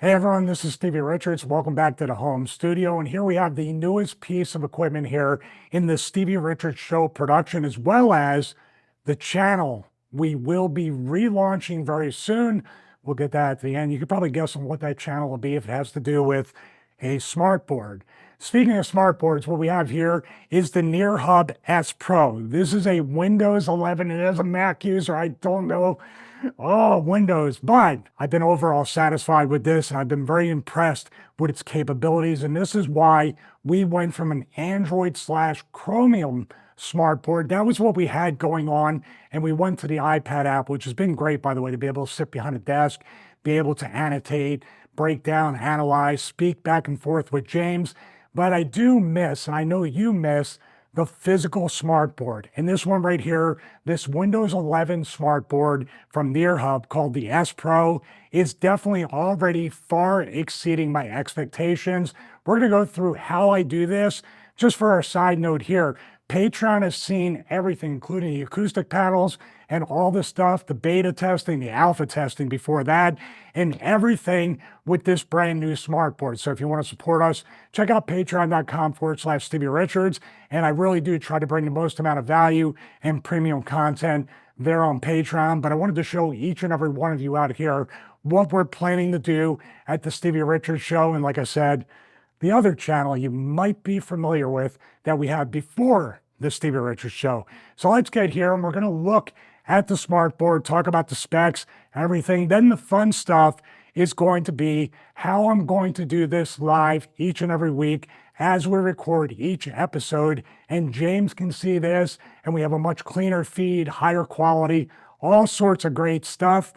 Hey everyone, this is Stevie Richards. Welcome back to the home studio. And here we have the newest piece of equipment here in the Stevie Richards Show production, as well as the channel we will be relaunching very soon. We'll get that at the end. You could probably guess on what that channel will be if it has to do with a smartboard. Speaking of smartboards, what we have here is the Nearhub S Pro. This is a Windows 11. It is a Mac user. I don't know. Oh, Windows. But I've been overall satisfied with this, and I've been very impressed with its capabilities. And this is why we went from an Android / Chromium smartboard. That was what we had going on. And we went to the iPad app, which has been great, by the way, to be able to sit behind a desk, be able to annotate, break down, analyze, speak back and forth with James. But I do miss, and I know you miss, the physical smartboard. And this one right here, this Windows 11 smartboard from Nearhub called the S Pro, is definitely already far exceeding my expectations. We're going to go through how I do this. Just for our side note here, Patreon has seen everything, including the acoustic panels and all the stuff, the beta testing, the alpha testing before that, and everything with this brand new smartboard. So if you want to support us, check out patreon.com/Stevie Richards. And I really do try to bring the most amount of value and premium content there on Patreon. But I wanted to show each and every one of you out here what we're planning to do at the Stevie Richards Show. And like I said, the other channel you might be familiar with that we had before the Stevie Richards Show. So let's get here and we're going to look at the smartboard, talk about the specs, everything. Then the fun stuff is going to be how I'm going to do this live each and every week as we record each episode. And James can see this, and we have a much cleaner feed, higher quality, all sorts of great stuff.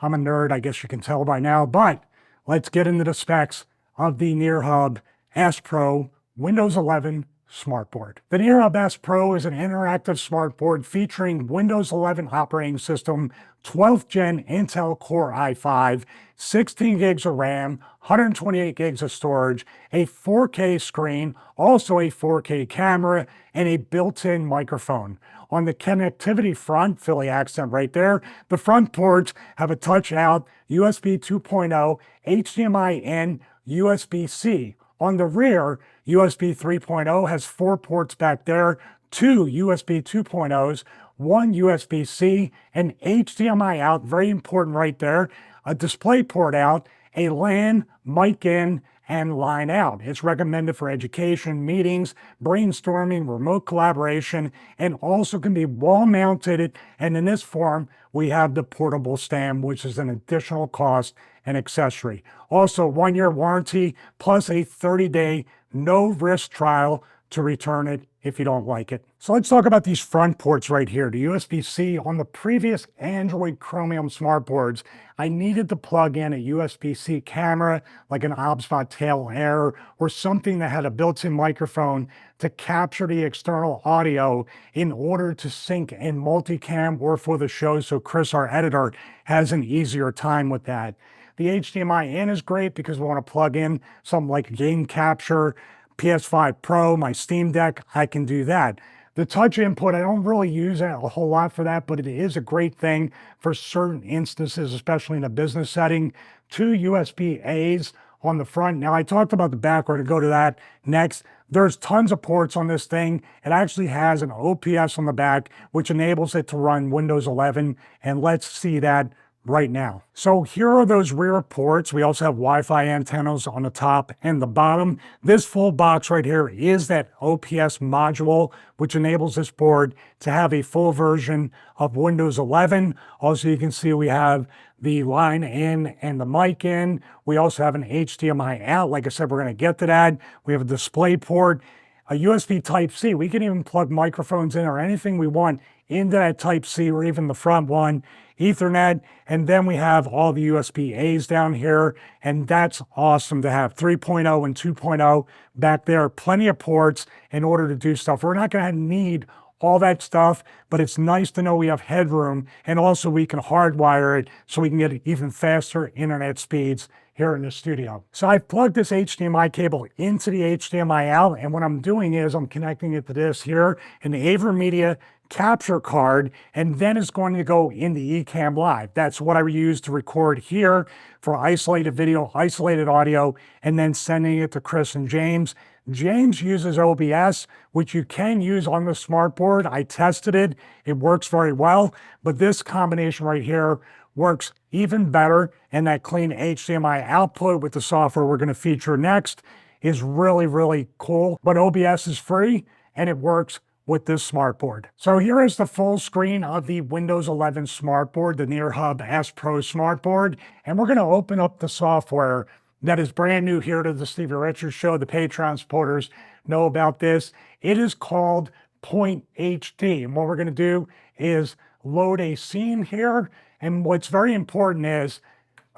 I'm a nerd, I guess you can tell by now, but let's get into the specs of the Nearhub S Pro Windows 11 smartboard. The Nearhub S Pro is an interactive smartboard featuring Windows 11 operating system, 12th gen Intel Core i5, 16 gigs of RAM, 128 gigs of storage, a 4K screen, also a 4K camera, and a built-in microphone. On the connectivity front, Philly accent right there, the front ports have a touch out, USB 2.0, HDMI in, USB-C. On the rear, USB 3.0 has 4 ports back there, 2 USB 2.0s, 1 USB-C, an HDMI out, very important right there, a display port out, a LAN, mic in, and line out. It's recommended for education, meetings, brainstorming, remote collaboration, and also can be wall mounted. And in this form, we have the portable stand, which is an additional cost and accessory. Also, 1-year warranty plus a 30-day no-risk trial to return it if you don't like it. So let's talk about these front ports right here. The USB-C on the previous Android Chromium smartboards, I needed to plug in a USB-C camera like an OBSBot Tail Air or something that had a built-in microphone to capture the external audio in order to sync in multicam or for the show, so Chris, our editor, has an easier time with that. The HDMI in is great because we want to plug in something like game capture, PS5 Pro, my Steam Deck, I can do that. The touch input, I don't really use a whole lot for that, but it is a great thing for certain instances, especially in a business setting. 2 USB-A's on the front. Now, I talked about the back, we're going to go to that next. There's tons of ports on this thing. It actually has an OPS on the back, which enables it to run Windows 11, and let's see that right now. So here are those rear ports. We also have Wi-Fi antennas on the top and the bottom. This full box right here is that OPS module, which enables this board to have a full version of Windows 11. Also, you can see we have the line in and the mic in. We also have an HDMI out. Like I said, we're going to get to that. We have a display port, a USB Type-C. We can even plug microphones in or anything we want into that Type-C or even the front one. Ethernet, and then we have all the USB-A's down here, and that's awesome to have 3.0 and 2.0 back there. Plenty of ports in order to do stuff. We're not going to need all that stuff, but it's nice to know we have headroom, and also we can hardwire it so we can get even faster internet speeds here in the studio. So I've plugged this HDMI cable into the HDMI out, and what I'm doing is I'm connecting it to this here, an AverMedia capture card, and then it's going to go into Ecamm Live. That's what I use to record here for isolated video, isolated audio, and then sending it to Chris and James. James uses OBS, which you can use on the smartboard. I tested it. It works very well, but this combination right here works even better, and that clean HDMI output with the software we're going to feature next is really, really cool. But OBS is free, and it works with this smartboard. So here is the full screen of the Windows 11 smartboard, the Nearhub S Pro Smartboard, and we're going to open up the software that is brand new here to the Stevie Richards Show. The Patreon supporters know about this. It is called Point HD, and what we're going to do is load a scene here, and what's very important is,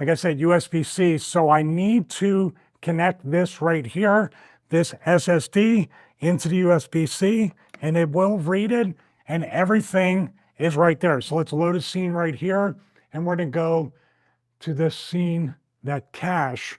like I said, USB-C, so I need to connect this right here, this SSD, into the USB-C, and it will read it, and everything is right there. So let's load a scene right here, and we're going to go to this scene that Cache,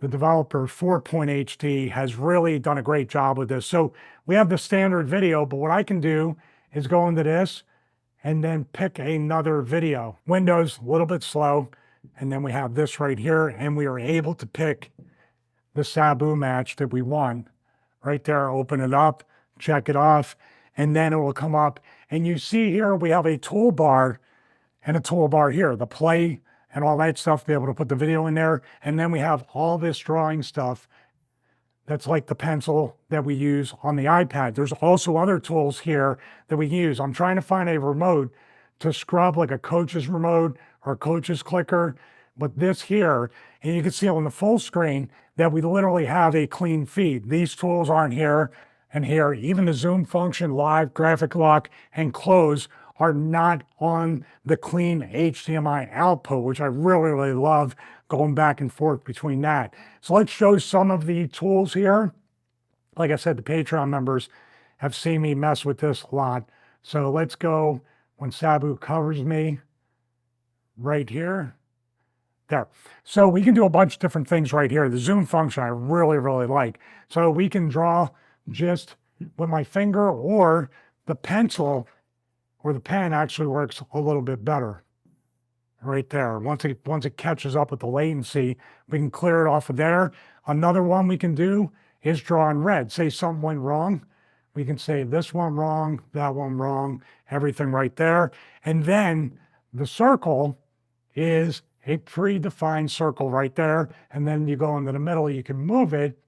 the developer for Point HD, has really done a great job with this. So we have the standard video, but what I can do is go into this and then pick another video. Windows, a little bit slow, and then we have this right here, and we are able to pick the Sabu match that we want. Right there, open it up, check it off, and then it will come up. And you see here we have a toolbar and a toolbar here, the play and all that stuff, to be able to put the video in there. And then we have all this drawing stuff that's like the pencil that we use on the iPad. There's also other tools here that we use. I'm trying to find a remote to scrub, like a coach's remote or a coach's clicker. But this here, and you can see on the full screen that we literally have a clean feed. These tools aren't here and here. Even the zoom function, live, graphic lock, and close are not on the clean HDMI output, which I really, really love going back and forth between that. So let's show some of the tools here. Like I said, the Patreon members have seen me mess with this a lot. So let's go when Sabu covers me right here. There. So we can do a bunch of different things right here. The zoom function I really, really like. So we can draw just with my finger, or the pencil or the pen actually works a little bit better. Right there. Once it catches up with the latency, we can clear it off of there. Another one we can do is draw in red. Say something went wrong. We can say this one wrong, that one wrong, everything right there. And then the circle is a predefined circle right there, and then you go into the middle, you can move it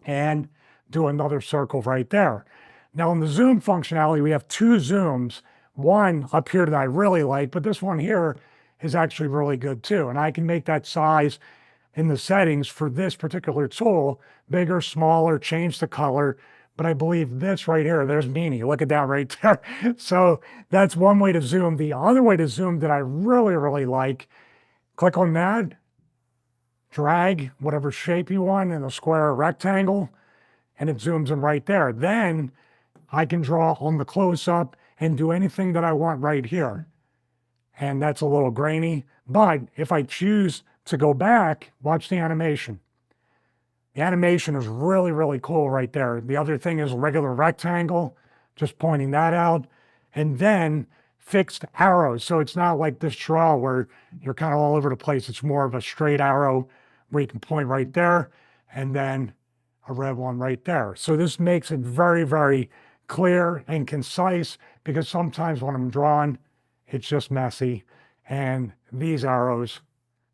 and do another circle right there. Now in the zoom functionality, we have two zooms, one up here that I really like, but this one here is actually really good too. And I can make that size in the settings for this particular tool, bigger, smaller, change the color. But I believe this right here, there's Meanie, look at that right there. So that's one way to zoom. The other way to zoom that I really, really like, click on that, drag whatever shape you want in a square or rectangle, and it zooms in right there. Then I can draw on the close-up and do anything that I want right here. And that's a little grainy, but if I choose to go back, watch the animation. The animation is really, really cool right there. The other thing is a regular rectangle, just pointing that out, and then fixed arrows. So it's not like this draw where you're kind of all over the place. It's more of a straight arrow where you can point right there, and then a red one right there. So this makes it very, very clear and concise, because sometimes when I'm drawing, it's just messy, and these arrows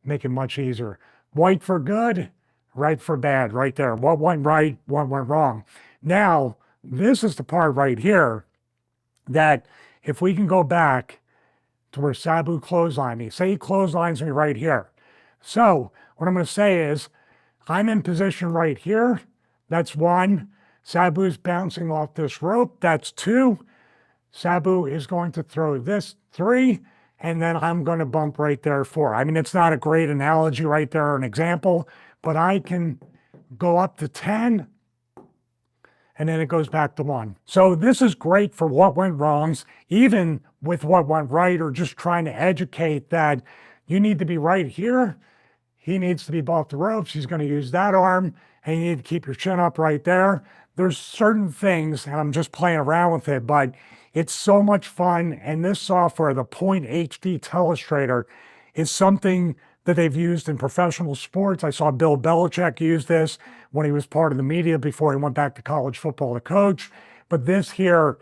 make it much easier. White for good, red for bad, right there. What went right, what went wrong. Now, this is the part right here that if we can go back to where Sabu clotheslined me, say he clotheslines me right here. So what I'm going to say is, I'm in position right here. That's one. Sabu's bouncing off this rope. That's two. Sabu is going to throw this, three, and then I'm going to bump right there, four. I mean, it's not a great analogy right there, an example, but I can go up to 10, and then it goes back to 1. So this is great for what went wrongs, even with what went right, or just trying to educate that you need to be right here. He needs to be both the ropes. He's going to use that arm, and you need to keep your chin up right there. There's certain things, and I'm just playing around with it, but it's so much fun. And this software, the Point HD Telestrator, is something that they've used in professional sports. I saw Bill Belichick use this when he was part of the media before he went back to college football to coach. But this here,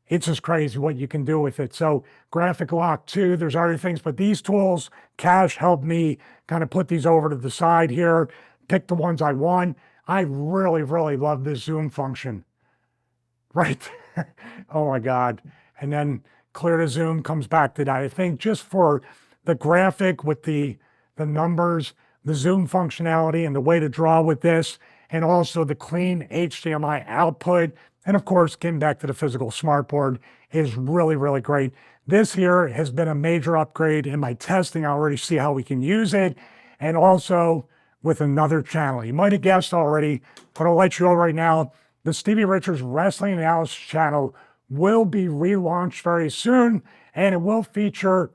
it's just crazy what you can do with it. So graphic lock too, there's other things, but these tools, Cash helped me kind of put these over to the side here, pick the ones I want. I really, really love this zoom function. Right there. Oh my God. And then clear to zoom comes back to that. I think just for the graphic with the numbers, the zoom functionality and the way to draw with this, and also the clean HDMI output, and of course, getting back to the physical smartboard is really, really great. This here has been a major upgrade in my testing. I already see how we can use it, and also with another channel. You might have guessed already, but I'll let you know right now, the Stevie Richards Wrestling Analysis channel will be relaunched very soon, and it will feature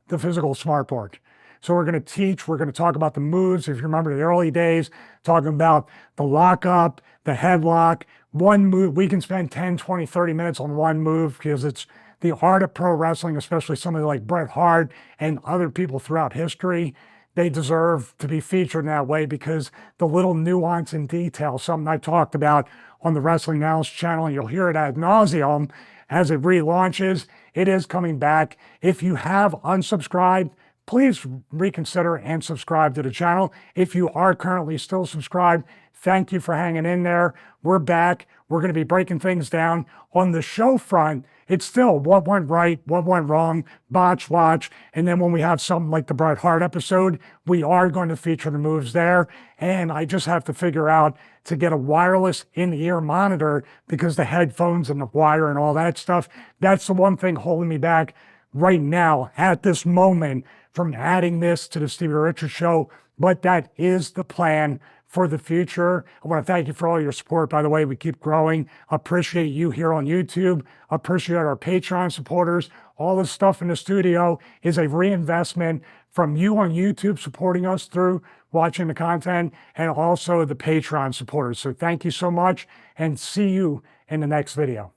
the physical smartboard. So we're going to teach, we're going to talk about the moves. If you remember the early days, talking about the lockup, the headlock, one move. We can spend 10, 20, 30 minutes on one move because it's the art of pro wrestling, especially somebody like Bret Hart and other people throughout history. They deserve to be featured in that way because the little nuance and detail, something I talked about on the Wrestling Analysis channel, and you'll hear it ad nauseum as it relaunches. It is coming back. If you have unsubscribed, please reconsider and subscribe to the channel. If you are currently still subscribed, thank you for hanging in there. We're back. We're going to be breaking things down. On the show front, it's still what went right, what went wrong, botch, watch. And then when we have something like the Bret Hart episode, we are going to feature the moves there. And I just have to figure out to get a wireless in-ear monitor because the headphones and the wire and all that stuff, that's the one thing holding me back right now at this moment from adding this to the Stevie Richards Show, but that is the plan for the future. I want to thank you for all your support. By the way, we keep growing. Appreciate you here on YouTube. Appreciate our Patreon supporters. All the stuff in the studio is a reinvestment from you on YouTube supporting us through watching the content, and also the Patreon supporters. So thank you so much, and see you in the next video.